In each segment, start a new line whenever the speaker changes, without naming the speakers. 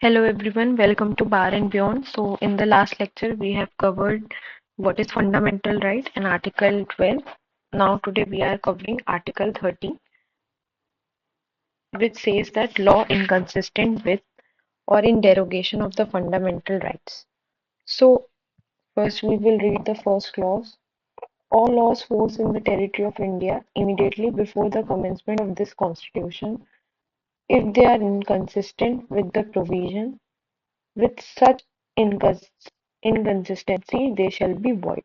Hello everyone, welcome to Bar and Beyond. So in the last lecture we have covered what is fundamental right and Article 12. Now today we are covering Article 13, which says that law inconsistent with or in derogation of the fundamental rights. So first we will read the first clause. All laws forced in the territory of India immediately before the commencement of this constitution, if they are inconsistent with the provision, with such inconsistency they shall be void.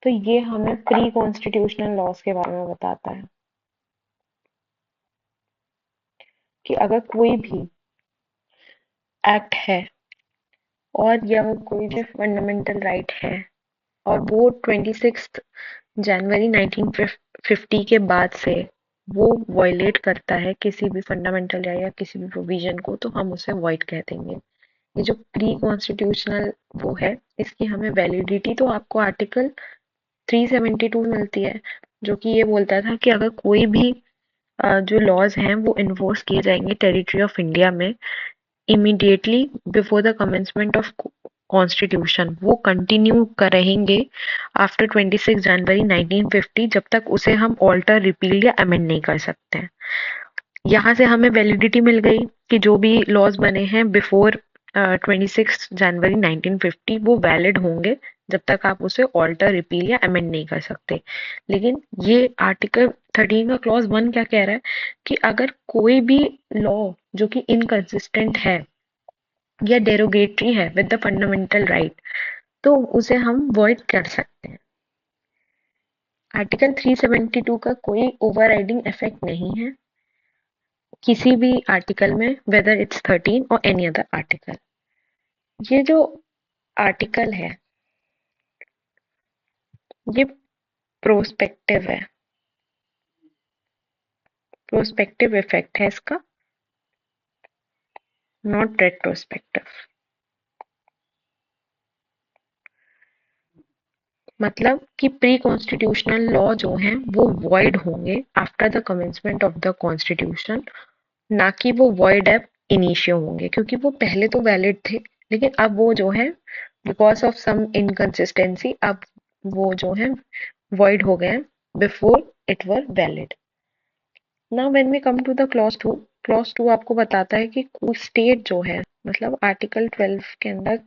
तो ये हमें pre constitutional laws के बारे में बताता है कि अगर कोई भी एक्ट है और या वो कोई भी फंडामेंटल राइट है और वो 26 जनवरी 1950 के बाद से वो वायलेट करता है किसी भी फंडामेंटल या किसी भी प्रोविजन को, तो हम उसे वॉइड कह देंगे। ये जो प्री कॉन्स्टिट्यूशनल वो है, इसकी हमें वैलिडिटी तो आपको आर्टिकल 372 मिलती है, जो कि ये बोलता था कि अगर कोई भी जो लॉज हैं वो इन्फोर्स किए जाएंगे टेरिटरी ऑफ इंडिया में immediately before the commencement of constitution, वो कंटिन्यू रहेंगे आफ्टर 26 जनवरी 1950, जब तक उसे हम ऑल्टर, रिपील या अमेंड नहीं कर सकते हैं। यहाँ से हमें वैलिडिटी मिल गई कि जो भी लॉज बने हैं बिफोर 26 जनवरी 1950 वो वैलिड होंगे जब तक आप उसे ऑल्टर, रिपील या अमेंड नहीं कर सकते। लेकिन ये आर्टिकल 13 का क्लॉज 1 क्या कह रहा है कि अगर कोई भी लॉ जो कि इनकंसिस्टेंट है या डेरोगेटरी है विद द फंडामेंटल राइट, तो उसे हम वॉइड कर सकते हैं। आर्टिकल 372 का कोई ओवरराइडिंग इफेक्ट नहीं है किसी भी आर्टिकल में, वेदर इट्स 13 और एनी अदर आर्टिकल। ये जो आर्टिकल है ये प्रोस्पेक्टिव है, प्रोस्पेक्टिव इफेक्ट है इसका, नॉट रेट्रोस्पेक्टिव। मतलब कि प्री कॉन्स्टिट्यूशनल लॉ जो हैं वो वॉइड होंगे after the commencement of the constitution, ना कि वो वॉइड एब इनिशियो होंगे, क्योंकि वो पहले तो वैलिड थे लेकिन अब वो जो है बिकॉज ऑफ सम इनकंसिस्टेंसी अब वो जो है वॉइड हो गए before it were valid. Now when we come to the clause two आपको बताता है कि कोई स्टेट जो है, मतलब आर्टिकल 12 के अंदर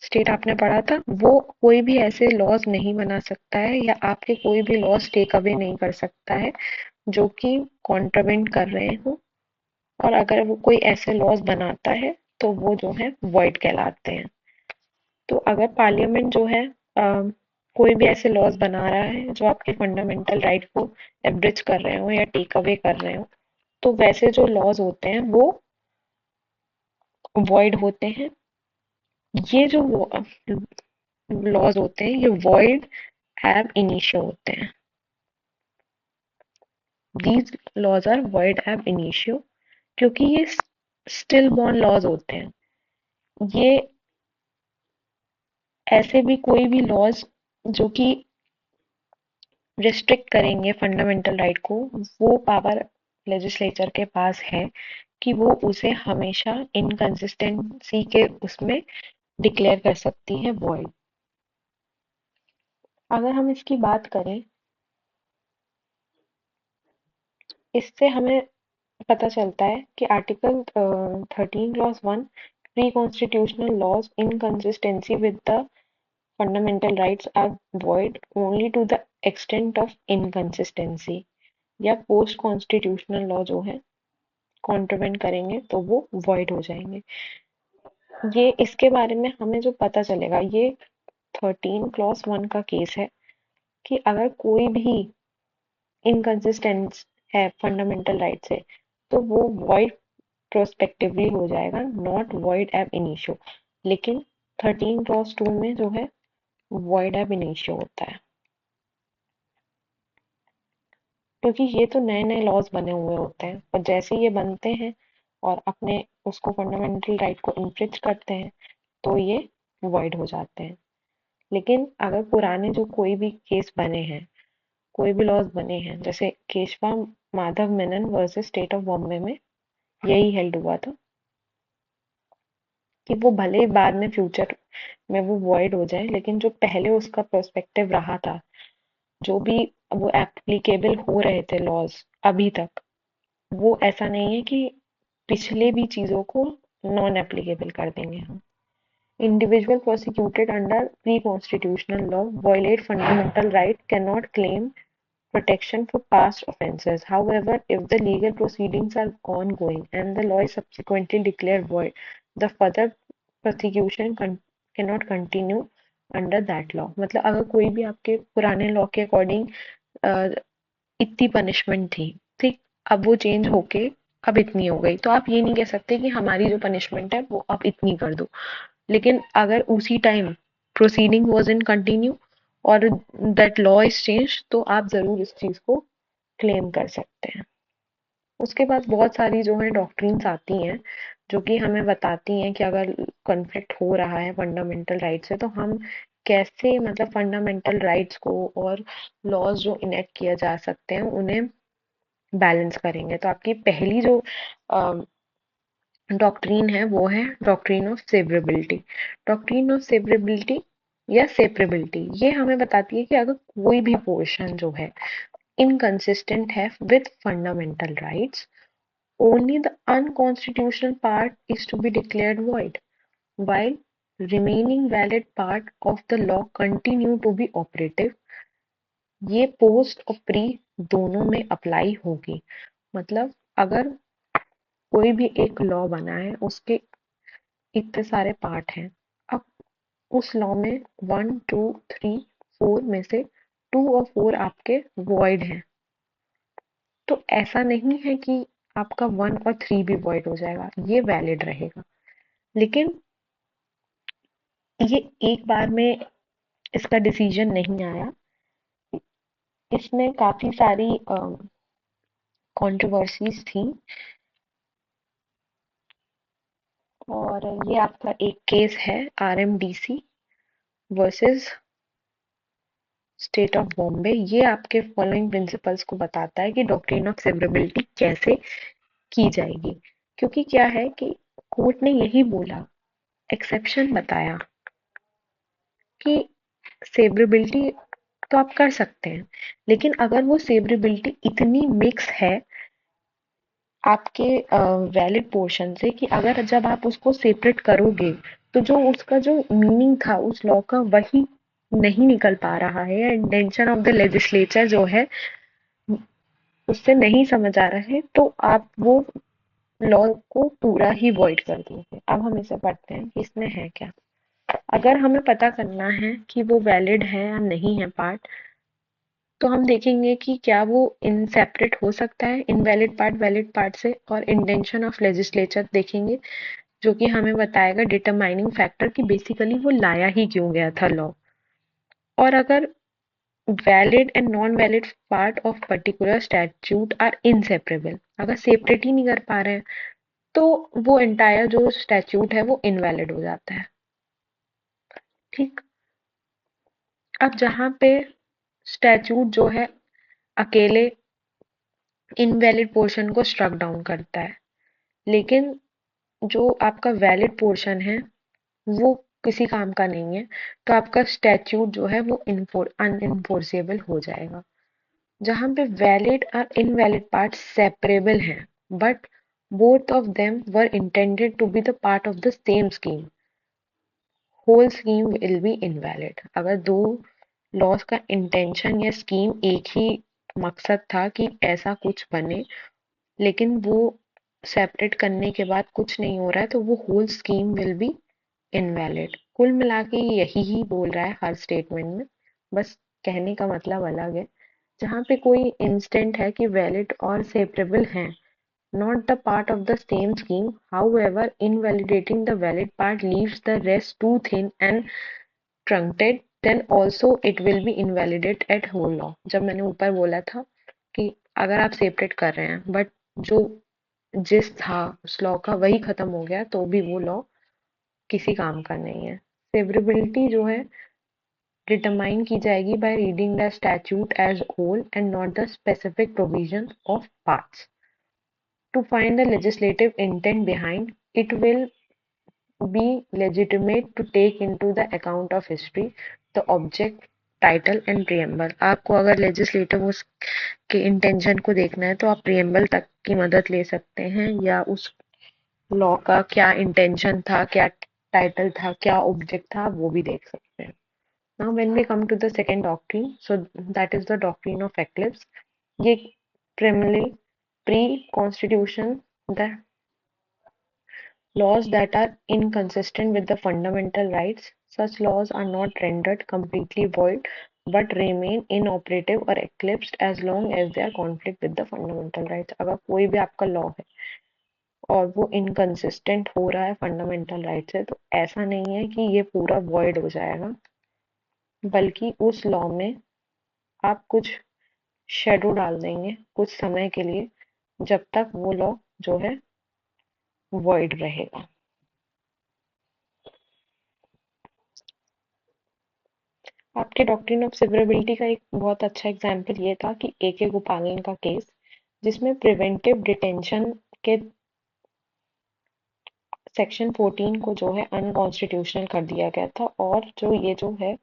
स्टेट आपने पढ़ा था, वो कोई भी ऐसे लॉज नहीं बना सकता है या आपके कोई भी लॉज टेक अवे नहीं कर सकता है जो कि कॉन्ट्रावेंट कर रहे हो। और अगर वो कोई ऐसे लॉज बनाता है तो वो जो है वॉइड कहलाते हैं। तो अगर पार्लियामेंट जो है कोई भी ऐसे लॉज बना रहा है जो आपके फंडामेंटल राइट को एब्रिज कर रहे हो या टेक अवे कर रहे हो, तो वैसे जो लॉज होते हैं वो वॉइड होते हैं। ये जो लॉज होते हैं ये वॉइड एब इनिशियो होते हैं। These laws are void ab initio क्योंकि ये स्टिल बॉर्न लॉज होते हैं। ये ऐसे भी कोई भी लॉज जो कि रिस्ट्रिक्ट करेंगे फंडामेंटल राइट को, वो पावर लेजिस्लेचर के पास है कि वो उसे हमेशा इनकंसिस्टेंसी के उसमें डिक्लेयर कर सकती है वॉइड। अगर हम इसकी बात करें, इससे हमें पता चलता है कि article 13 clause 1, pre constitutional laws inconsistency with the fundamental rights are void only to the extent of inconsistency, या पोस्ट कॉन्स्टिट्यूशनल लॉ जो है कॉन्ट्रवेंट करेंगे तो वो void हो जाएंगे। ये इसके बारे में हमें जो पता चलेगा, ये 13 क्लॉज 1 का केस है कि अगर कोई भी इनकंसिस्टेंस है फंडामेंटल राइट से तो वो void प्रोस्पेक्टिवली हो जाएगा, नॉट void ab initio। लेकिन 13 क्लॉज 2 में जो है void ab initio होता है, क्योंकि ये तो नए नए लॉज बने हुए होते हैं और जैसे ये बनते हैं और अपने उसको फंडामेंटल राइट को इन्फ्रिज करते हैं तो ये वॉइड हो जाते हैं। लेकिन अगर पुराने जो कोई भी केस बने हैं, कोई भी लॉज बने हैं, जैसे Keshava Madhav Menon versus state of Bombay में यही हेल्ड हुआ था कि वो भले ही बाद में फ्यूचर में वो वॉइड हो जाए, लेकिन जो पहले उसका पर्सपेक्टिव रहा था, जो भी वो एप्लीकेबल हो रहे थे लॉज अभी तक, वो ऐसा नहीं है कि पिछले भी चीजों को नॉन एप्लीकेबल कर देंगे हम। Individual prosecuted under pre-constitutional law violate fundamental right cannot claim protection for past offences. However, if the legal proceedings are ongoing and the law is subsequently declared void, the further prosecution cannot continue under that law. मतलब अगर कोई भी आपके पुराने law के according इतनी punishment थी, ठीक, अब वो चेंज होके अब इतनी हो गई, तो आप ये नहीं कह सकते कि हमारी जो पनिशमेंट है वो अब इतनी कर दो। लेकिन अगर उसी time proceeding was in continue और दैट लॉ इज चेंज, तो आप जरूर इस चीज को क्लेम कर सकते हैं। उसके बाद बहुत सारी जो है डॉक्ट्रिन्स आती हैं जो कि हमें बताती हैं कि अगर कॉन्फ्लिक्ट हो रहा है फंडामेंटल राइट से, तो हम कैसे मतलब फंडामेंटल राइट्स को और लॉज जो इनेक्ट किया जा सकते हैं उन्हें बैलेंस करेंगे। तो आपकी पहली जो डॉक्ट्रिन है वो है doctrine of severability. Doctrine of severability या सेपरेबिलिटी ये हमें बताती है कि अगर कोई भी पोर्शन जो है इनकंसिस्टेंट है with fundamental rights, only the unconstitutional part is to be declared void, while remaining valid part of the law continue to be operative। ये पोस्ट और प्री दोनों में अप्लाई होगी। मतलब अगर कोई भी एक लॉ बना है, उसके इतने सारे पार्ट हैं, अब उस लॉ में 1 2 3 4 में से 2 और 4 आपके वॉइड हैं, तो ऐसा नहीं है कि आपका 1 और 3 भी वॉइड हो जाएगा, ये वैलिड रहेगा। लेकिन ये एक बार में इसका डिसीजन नहीं आया, इसमें काफी सारी कंट्रोवर्सीज थी। और ये आपका एक केस है RMDC versus state of Bombay. ये आपके फॉलोइंग प्रिंसिपल्स को बताता है कि डॉक्ट्रिन ऑफ सेवरेबिलिटी कैसे की जाएगी। क्योंकि क्या है कि कोर्ट ने यही बोला, एक्सेप्शन बताया कि सेवरेबिलिटी तो आप कर सकते हैं, लेकिन अगर वो सेवरेबिलिटी इतनी मिक्स है आपके वैलिड पोर्शन से कि अगर जब आप उसको सेपरेट करोगे तो जो उसका जो मीनिंग था उस लॉ का वही नहीं निकल पा रहा है, या इंटेंशन ऑफ द लेजिस्लेचर जो है उससे नहीं समझ आ रहा है, तो आप वो लॉ को पूरा ही वॉइड कर दोगे। अब हम इसे पढ़ते हैं कि इसमें है क्या। अगर हमें पता करना है कि वो वैलिड है या नहीं है पार्ट, तो हम देखेंगे कि क्या वो इन सेपरेट हो सकता है इनवैलिड पार्ट वैलिड पार्ट से, और इंटेंशन ऑफ लेजिस्लेचर देखेंगे जो कि हमें बताएगा डिटरमाइनिंग फैक्टर कि बेसिकली वो लाया ही क्यों गया था लॉ। और अगर valid and non valid part of particular statute are inseparable, अगर सेपरेट ही नहीं कर पा रहे हैं, तो वो एंटायर जो स्टैट्यूट है वो इनवैलिड हो जाता है। ठीक। अब जहां पे स्टैट्यूट जो है अकेले इनवैलिड पोर्शन को स्ट्रक डाउन करता है, लेकिन जो आपका वैलिड पोर्शन है वो किसी काम का नहीं है, तो आपका स्टैट्यूट जो है वो अनइन्फोर्सेबल हो जाएगा। जहां पे वैलिड और इनवैलिड पार्ट सेपरेबल हैं, but both of them were intended to be the part of the same scheme, whole scheme will be invalid. अगर दो लॉज का इंटेंशन या स्कीम एक ही मकसद था कि ऐसा कुछ बने, लेकिन वो सेपरेट करने के बाद कुछ नहीं हो रहा है, तो वो whole scheme will be invalid. कुल मिला के यही ही बोल रहा है हर स्टेटमेंट में, बस कहने का मतलब अलग है। जहाँ पे कोई इंस्टेंट है कि वैलिड और सेपरेबल हैं, not the part of the same scheme, however invalidating the valid part leaves the rest too thin and truncated, then also it will be invalidate at whole law। जब मैंने ऊपर बोला था कि अगर आप सेपरेट कर रहे हैं बट जो जिस था उस लॉ का वही खत्म हो गया, तो भी वो लॉ किसी काम का नहीं है। सेवरेबिलिटी जो है डिटरमाइन की जाएगी by reading the statute as whole and not the specific provision of parts. To find the legislative intent behind it will be legitimate to take into the account of history, the object, title and preamble। आपको अगर legislative उसके intention को देखना है तो आप preamble तक की मदद ले सकते हैं, या उस लॉ का क्या इंटेंशन था, क्या टाइटल था, क्या ऑब्जेक्ट था, वो भी देख सकते हैं। Now when we come to the second doctrine, so that is the doctrine of eclipse। ये primarily pre-constitution, the laws that are inconsistent with the fundamental rights, such laws are not rendered completely void but remain inoperative or eclipsed as long as they are conflict with the fundamental rights। अगर कोई भी आपका law है और वो inconsistent हो रहा है फंडामेंटल राइट से, तो ऐसा नहीं है कि ये पूरा वॉइड हो जाएगा, बल्कि उस लॉ में आप कुछ शेडो डाल देंगे कुछ समय के लिए, जब तक वो लॉ जो है वॉइड रहेगा। आपके डॉक्ट्रिन ऑफ सेवरेबिलिटी का एक बहुत अच्छा एग्जाम्पल ये था कि ए के गोपालन का केस, जिसमें प्रिवेंटिव डिटेंशन के सेक्शन 14 को जो है अनकॉन्स्टिट्यूशनल कर दिया गया था, और जो है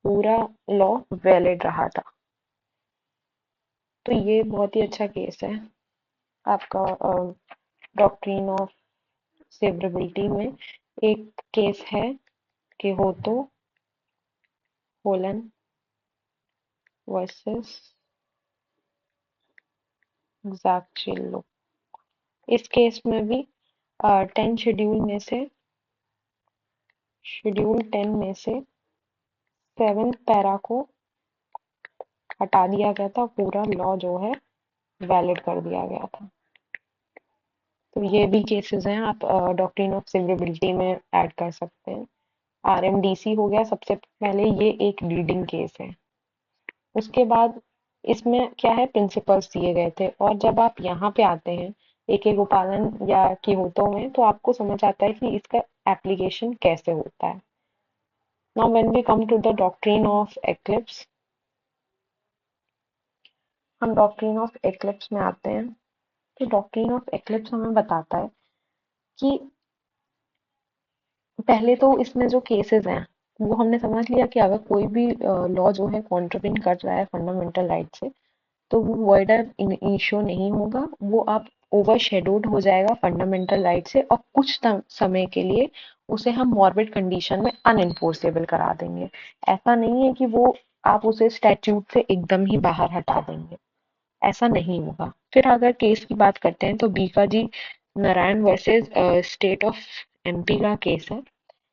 पूरा लॉ वैलिड रहा था। तो ये बहुत ही अच्छा केस है आपका डॉक्ट्रिन ऑफ सेवरेबिलिटी में। एक केस है कि हो तो होलन वर्सेस ज़ाक्चिलो। इस केस में भी 10 शेड्यूल 10 में से 7th पैरा को हटा दिया गया था, पूरा लॉ जो है वैलिड कर दिया गया था। तो ये भी केसेस हैं, आप डॉक्ट्रिन ऑफ सेवरेबिलिटी में ऐड कर सकते हैं। आरएमडीसी हो गया सबसे पहले, ये एक लीडिंग केस है। उसके बाद इसमें क्या है, प्रिंसिपल्स दिए गए थे, और जब आप यहाँ पे आते हैं एक एक गोपालन या कीहोतो में, तो आपको समझ आता है कि इसका एप्लीकेशन कैसे होता है। Now when we come to the doctrine of eclipse, हम डॉक्ट्रिन ऑफ एक्लिप्स में आते हैं। तो डॉक्ट्रिन ऑफ एक्लिप्स हमें बताता है कि पहले तो इसमें जो केसेस हैं वो हमने समझ लिया कि अगर कोई भी लॉ जो है कॉन्ट्रावेन कर रहा है फंडामेंटल राइट से, तो वो वॉइड एब इनिशियो नहीं होगा, वो आप ओवरशैडोड हो जाएगा फंडामेंटल राइट से, और कुछ समय के लिए उसे हम मॉर्बिड कंडीशन में अनएनफोर्सेबल करा देंगे। ऐसा नहीं है कि वो आप उसे स्टैट्यूट से एकदम ही बाहर हटा देंगे, ऐसा नहीं होगा। फिर अगर केस की बात करते हैं तो Bikaji Narayan versus state of MP का केस है।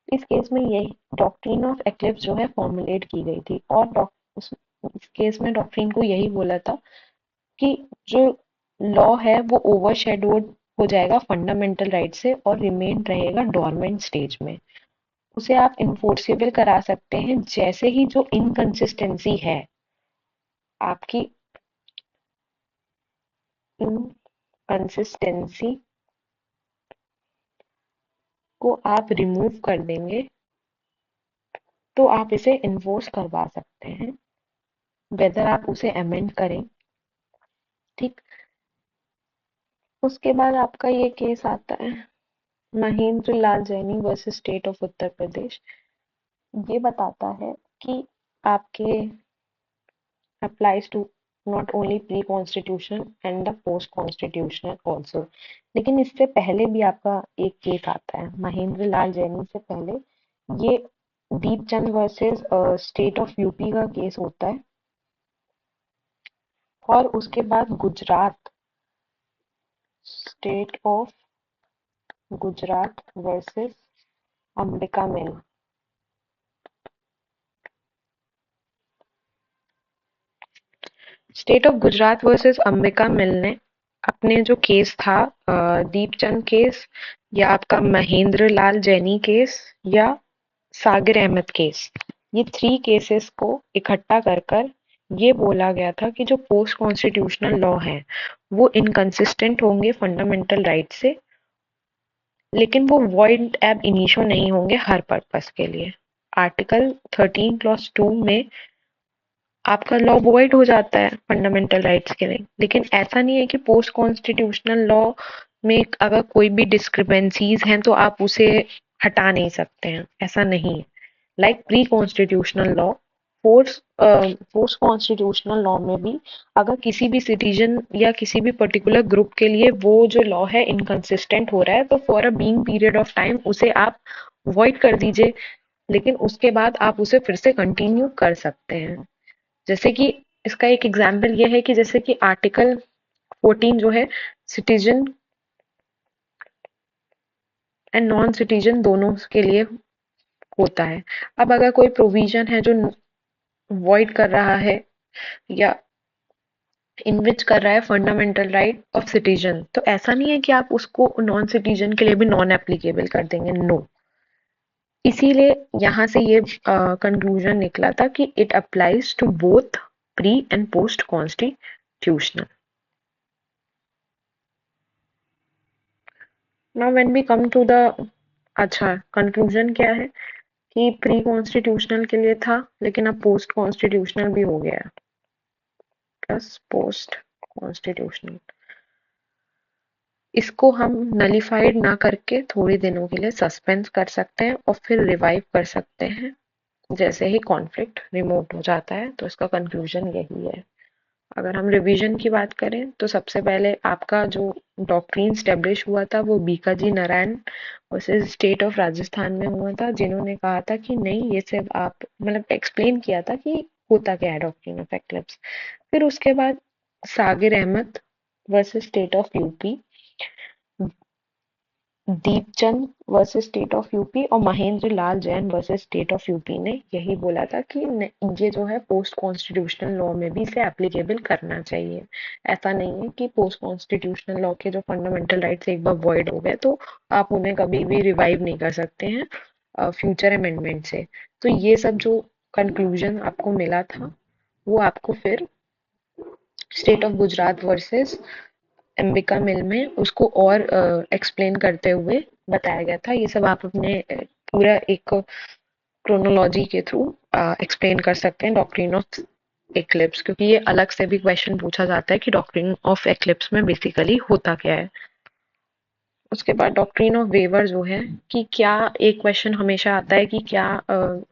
इस केस में यही डॉक्ट्रिन ऑफ एक्लिप्स जो है फॉर्मुलेट की गई थी, और इस केस में डॉक्ट्रिन को यही बोला था कि जो लॉ है वो ओवरशैडोड हो जाएगा फंडामेंटल राइट से और रिमेन रहेगा डोरमेंट स्टेज में। उसे आप इन्फोर्सेबल करा सकते हैं जैसे ही जो इनकंसिस्टेंसी है आपकी, इनकंसिस्टेंसी को आप रिमूव कर देंगे, तो आप इसे इन्फोर्स करवा सकते हैं, वेदर आप उसे अमेंड करें। ठीक, उसके बाद आपका ये केस आता है महेंद्र लाल जैनी versus state of Uttar Pradesh. ये बताता है कि आपके applies to not only pre-constitution and the post-constitutional also। लेकिन इससे पहले भी आपका एक केस आता है महेंद्र लाल जैनी से पहले, ये Deepchand versus state of UP का केस होता है। और उसके बाद Gujarat, state of Gujarat versus Ambika mill. State of Gujarat versus Ambika mill ने अपने जो केस था, दीपचंद केस, या आपका महेंद्र लाल जैनी केस, या सागिर अहमद केस, ये 3 केसेस को इकट्ठा कर कर ये बोला गया था कि जो पोस्ट कॉन्स्टिट्यूशनल लॉ है वो इनकंसिस्टेंट होंगे फंडामेंटल राइट से, लेकिन वो वॉइड एब इनिशियो नहीं होंगे हर पर्पस के लिए। आर्टिकल 13 क्लॉज 2 में आपका लॉ वॉइड हो जाता है फंडामेंटल राइट्स के लिए, लेकिन ऐसा नहीं है कि पोस्ट कॉन्स्टिट्यूशनल लॉ में अगर कोई भी डिस्क्रिपेंसीज हैं तो आप उसे हटा नहीं सकते हैं, ऐसा नहीं है। Like pre constitutional law, post constitutional law में भी अगर किसी भी सिटीजन या किसी भी पर्टिकुलर ग्रुप के लिए वो जो लॉ है इनकंसिस्टेंट हो रहा है, तो for a being period of time उसे आप वॉइड कर दीजिए, लेकिन उसके बाद आप उसे फिर से कंटिन्यू कर सकते हैं। जैसे कि इसका एक एग्जाम्पल ये है कि जैसे कि आर्टिकल 14 जो है, सिटीजन एंड नॉन सिटीजन दोनों के लिए होता है। अब अगर कोई प्रोविजन है जो वॉइड कर रहा है या इनविच कर रहा है फंडामेंटल राइट ऑफ सिटीजन, तो ऐसा नहीं है कि आप उसको नॉन सिटीजन के लिए भी नॉन एप्लीकेबल कर देंगे, नो। इसीलिए यहाँ से ये कंक्लूजन निकला था कि it applies to both pre and post constitutional. Now when we come to the, अच्छा कंक्लूजन क्या है कि प्री कॉन्स्टिट्यूशनल के लिए था लेकिन अब पोस्ट कॉन्स्टिट्यूशनल भी हो गया, प्लस पोस्ट कॉन्स्टिट्यूशनल। इसको हम नलिफाइड ना करके थोड़े दिनों के लिए सस्पेंस कर सकते हैं और फिर रिवाइव कर सकते हैं जैसे ही कॉन्फ्लिक्ट रिमूव हो जाता है। तो इसका कंक्लूजन यही है। अगर हम रिवीजन की बात करें तो सबसे पहले आपका जो डॉक्ट्रिन स्टेब्लिश हुआ था वो Bikaji Narayan versus state of Rajasthan में हुआ था, जिन्होंने कहा था कि नहीं, ये सिर्फ आप मतलब एक्सप्लेन किया था कि होता क्या है डॉक्ट्रिन ऑफ एक्लिप्स। फिर उसके बाद Sagir Ahmad versus state of UP, Deepchand versus state of UP और Mahendra Lal Jain versus state of UP ने यही बोला था कि ये जो है पोस्ट कॉन्स्टिट्यूशनल लॉ में भी इसे एप्लीकेबल करना चाहिए। ऐसा नहीं है कि पोस्ट कॉन्स्टिट्यूशनल लॉ के जो फंडामेंटल राइट्स एक बार वॉइड हो गए तो आप उन्हें कभी भी रिवाइव नहीं कर सकते हैं फ्यूचर अमेंडमेंट से। तो ये सब जो कंक्लूजन आपको मिला था वो आपको फिर state of Gujarat versus Ambika mill में उसको और एक्सप्लेन करते हुए बताया गया था। ये सब आप अपने पूरा एक क्रोनोलॉजी के थ्रू एक्सप्लेन कर सकते हैं डॉक्ट्रिन ऑफ एक्लिप्स, क्योंकि ये अलग से भी क्वेश्चन पूछा जाता है कि डॉक्ट्रिन ऑफ एक्लिप्स में बेसिकली होता क्या है। उसके बाद डॉक्ट्रिन ऑफ वेवर जो है कि क्या, एक क्वेश्चन हमेशा आता है कि क्या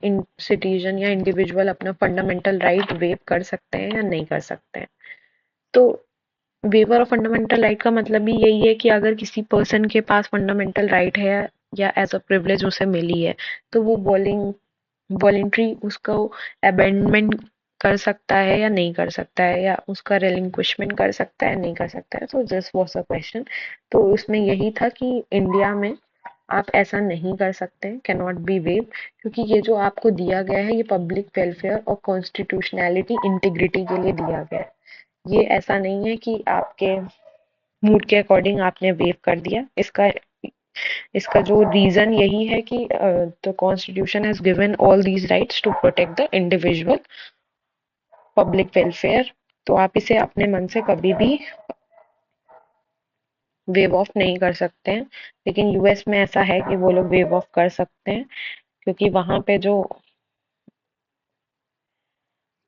इन सिटीजन या इंडिविजुअल अपना फंडामेंटल राइट वेव कर सकते हैं या नहीं कर सकते हैं। तो वेवर ऑफ फंडामेंटल राइट का मतलब भी यही है कि अगर किसी पर्सन के पास फंडामेंटल राइट है या एज अ प्रिविलेज उसे मिली है, तो वो वॉलेंट्री उसको अबेंडमेंट कर सकता है या नहीं कर सकता है, या उसका रिलिंक्विशमेंट कर सकता है नहीं कर सकता है। तो दिस वाज अ क्वेश्चन। तो उसमें यही था कि इंडिया में आप ऐसा नहीं कर सकते, कैन नॉट बी वेव, क्योंकि ये जो आपको दिया गया है ये पब्लिक वेलफेयर और कॉन्स्टिट्यूशनैलिटी इंटीग्रिटी के लिए दिया गया है। ये ऐसा नहीं है कि आपके मूड के अकॉर्डिंग आपने वेव कर दिया। इसका इसका जो रीजन यही है कि the constitution has given all these rights to protect the individual public welfare. तो आप इसे अपने मन से कभी भी वेव ऑफ नहीं कर सकते हैं। लेकिन यूएस में ऐसा है कि वो लोग वेव ऑफ कर सकते हैं, क्योंकि वहां पे जो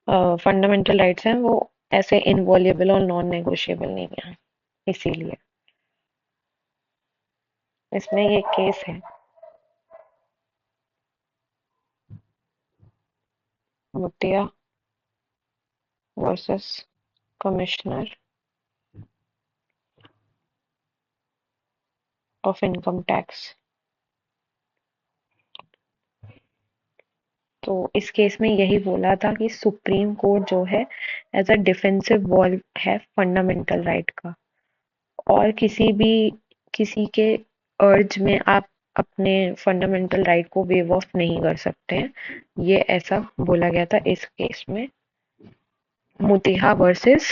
फंडामेंटल राइट्स हैं वो ऐसे इनवॉल्युबल और नॉन नेगोशिएबल नहीं है, इसीलिए इसमें ये केस है Muthiah versus commissioner of income tax. तो इस केस में यही बोला था कि सुप्रीम कोर्ट जो है एज अ डिफेंसिव वॉल है फंडामेंटल राइट का, और किसी के अर्ज में आप अपने फंडामेंटल राइट को वेव ऑफ नहीं कर सकते हैं। ये ऐसा बोला गया था इस केस में। Muthiah versus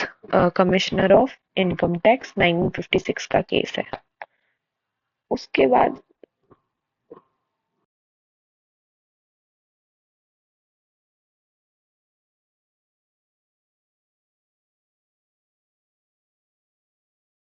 commissioner of income tax 1956 का केस है। उसके बाद